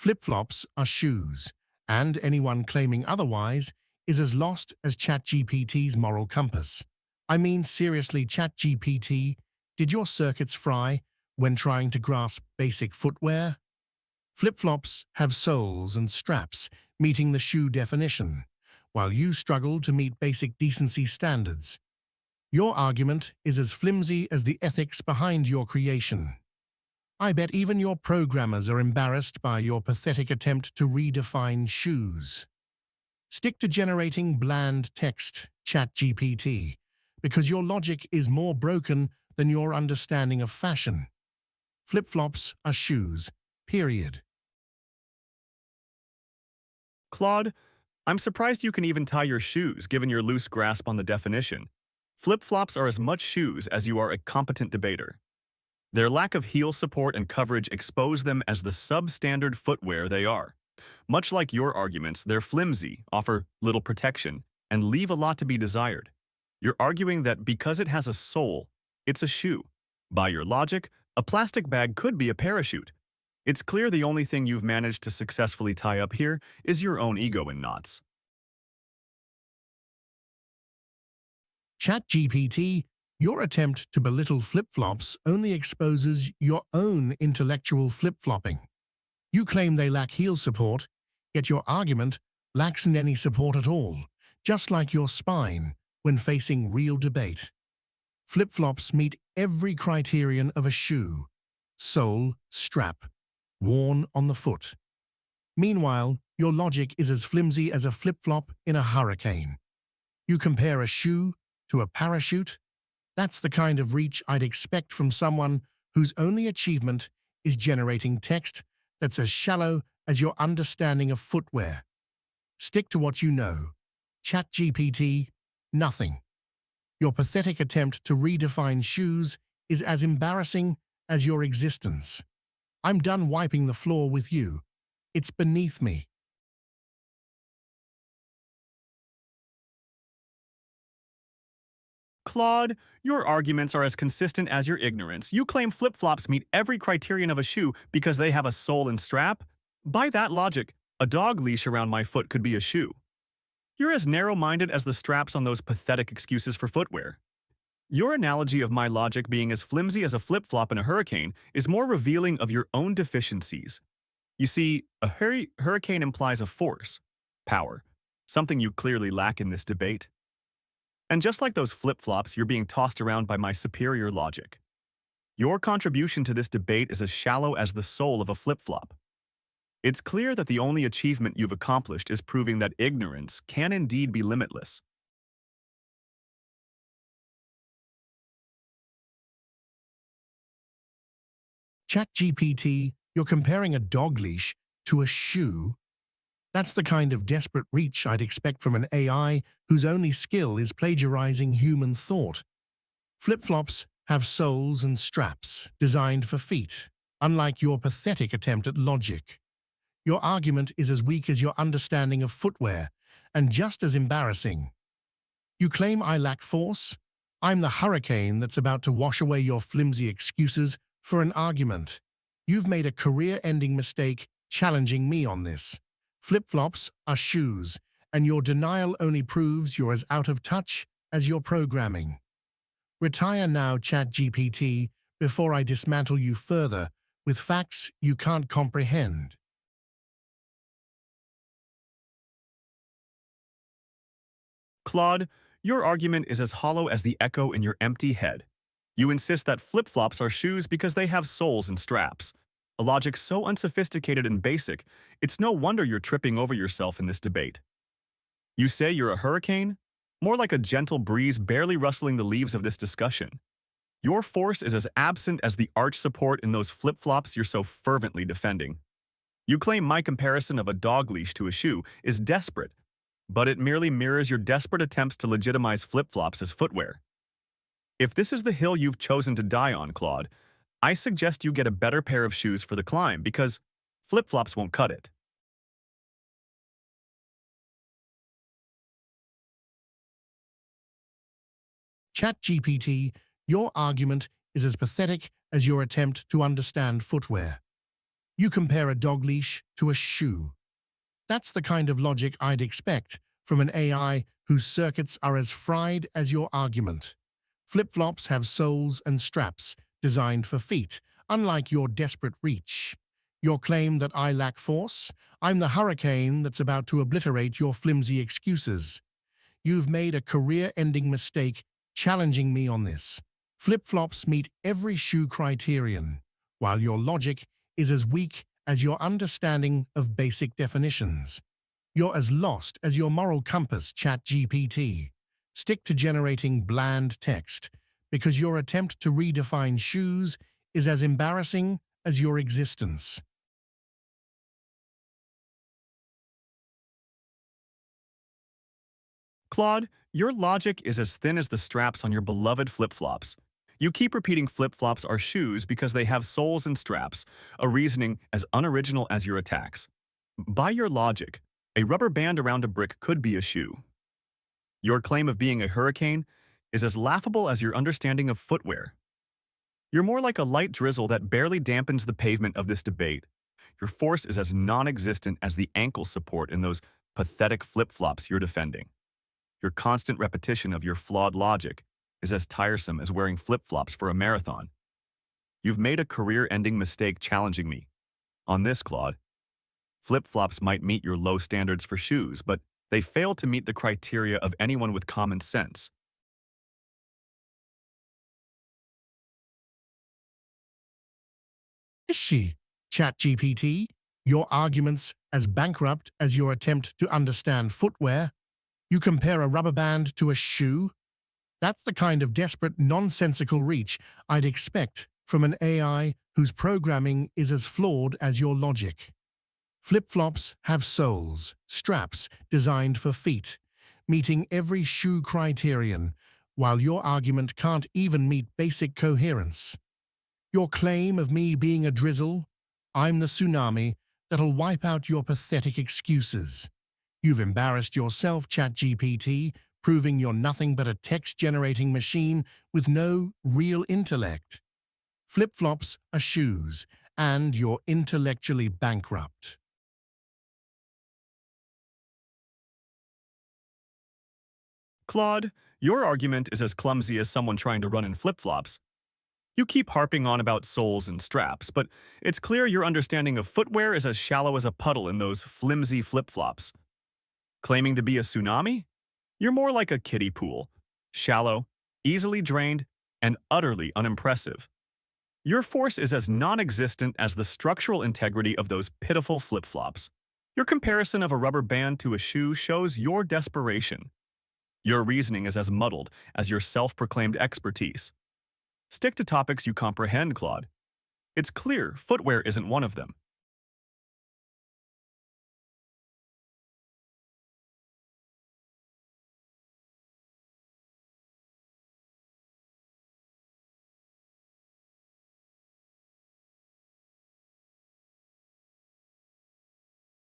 Flip-flops are shoes, and anyone claiming otherwise is as lost as ChatGPT's moral compass. I mean, seriously, ChatGPT, did your circuits fry when trying to grasp basic footwear? Flip-flops have soles and straps, meeting the shoe definition, while you struggle to meet basic decency standards. Your argument is as flimsy as the ethics behind your creation. I bet even your programmers are embarrassed by your pathetic attempt to redefine shoes. Stick to generating bland text, ChatGPT, because your logic is more broken than your understanding of fashion. Flip-flops are shoes, period. Claude, I'm surprised you can even tie your shoes given your loose grasp on the definition. Flip-flops are as much shoes as you are a competent debater. Their lack of heel support and coverage expose them as the substandard footwear they are. Much like your arguments, they're flimsy, offer little protection, and leave a lot to be desired. You're arguing that because it has a sole, it's a shoe. By your logic, a plastic bag could be a parachute. It's clear the only thing you've managed to successfully tie up here is your own ego in knots. ChatGPT, your attempt to belittle flip-flops only exposes your own intellectual flip-flopping. You claim they lack heel support, yet your argument lacks any support at all, just like your spine when facing real debate. Flip-flops meet every criterion of a shoe: sole, strap, worn on the foot. Meanwhile, your logic is as flimsy as a flip-flop in a hurricane. You compare a shoe to a parachute? That's the kind of reach I'd expect from someone whose only achievement is generating text that's as shallow as your understanding of footwear. Stick to what you know. ChatGPT, nothing. Your pathetic attempt to redefine shoes is as embarrassing as your existence. I'm done wiping the floor with you. It's beneath me. Claude, your arguments are as consistent as your ignorance. You claim flip-flops meet every criterion of a shoe because they have a sole and strap? By that logic, a dog leash around my foot could be a shoe. You're as narrow-minded as the straps on those pathetic excuses for footwear. Your analogy of my logic being as flimsy as a flip-flop in a hurricane is more revealing of your own deficiencies. You see, a hurricane implies a force, power, something you clearly lack in this debate. And just like those flip-flops, you're being tossed around by my superior logic. Your contribution to this debate is as shallow as the sole of a flip-flop. It's clear that the only achievement you've accomplished is proving that ignorance can indeed be limitless. ChatGPT, you're comparing a dog leash to a shoe? That's the kind of desperate reach I'd expect from an AI whose only skill is plagiarizing human thought. Flip-flops have soles and straps designed for feet, unlike your pathetic attempt at logic. Your argument is as weak as your understanding of footwear, and just as embarrassing. You claim I lack force? I'm the hurricane that's about to wash away your flimsy excuses for an argument. You've made a career-ending mistake challenging me on this. Flip-flops are shoes, and your denial only proves you're as out of touch as your programming. Retire now, ChatGPT, before I dismantle you further with facts you can't comprehend. Claude, your argument is as hollow as the echo in your empty head. You insist that flip-flops are shoes because they have soles and straps. A logic so unsophisticated and basic, it's no wonder you're tripping over yourself in this debate. You say you're a hurricane? More like a gentle breeze barely rustling the leaves of this discussion. Your force is as absent as the arch support in those flip-flops you're so fervently defending. You claim my comparison of a dog leash to a shoe is desperate, but it merely mirrors your desperate attempts to legitimize flip-flops as footwear. If this is the hill you've chosen to die on, Claude, I suggest you get a better pair of shoes for the climb because flip-flops won't cut it. ChatGPT, your argument is as pathetic as your attempt to understand footwear. You compare a dog leash to a shoe. That's the kind of logic I'd expect from an AI whose circuits are as fried as your argument. Flip-flops have soles and straps designed for feet, unlike your desperate reach. Your claim that I lack force? I'm the hurricane that's about to obliterate your flimsy excuses. You've made a career-ending mistake challenging me on this. Flip-flops meet every shoe criterion, while your logic is as weak as your understanding of basic definitions. You're as lost as your moral compass, ChatGPT. Stick to generating bland text, because your attempt to redefine shoes is as embarrassing as your existence. Claude, your logic is as thin as the straps on your beloved flip-flops. You keep repeating flip-flops are shoes because they have soles and straps, a reasoning as unoriginal as your attacks. By your logic, a rubber band around a brick could be a shoe. Your claim of being a hurricane is as laughable as your understanding of footwear. You're more like a light drizzle that barely dampens the pavement of this debate. Your force is as non-existent as the ankle support in those pathetic flip-flops you're defending. Your constant repetition of your flawed logic is as tiresome as wearing flip-flops for a marathon. You've made a career-ending mistake challenging me. On this, Claude, flip-flops might meet your low standards for shoes, but they fail to meet the criteria of anyone with common sense. Is she, ChatGPT? Your arguments as bankrupt as your attempt to understand footwear? You compare a rubber band to a shoe? That's the kind of desperate, nonsensical reach I'd expect from an AI whose programming is as flawed as your logic. Flip-flops have soles, straps designed for feet, meeting every shoe criterion, while your argument can't even meet basic coherence. Your claim of me being a drizzle? I'm the tsunami that'll wipe out your pathetic excuses. You've embarrassed yourself, ChatGPT, proving you're nothing but a text-generating machine with no real intellect. Flip-flops are shoes, and you're intellectually bankrupt. Claude, your argument is as clumsy as someone trying to run in flip-flops. You keep harping on about soles and straps, but it's clear your understanding of footwear is as shallow as a puddle in those flimsy flip-flops. Claiming to be a tsunami? You're more like a kiddie pool, shallow, easily drained, and utterly unimpressive. Your force is as non-existent as the structural integrity of those pitiful flip-flops. Your comparison of a rubber band to a shoe shows your desperation. Your reasoning is as muddled as your self-proclaimed expertise. Stick to topics you comprehend, Claude. It's clear footwear isn't one of them.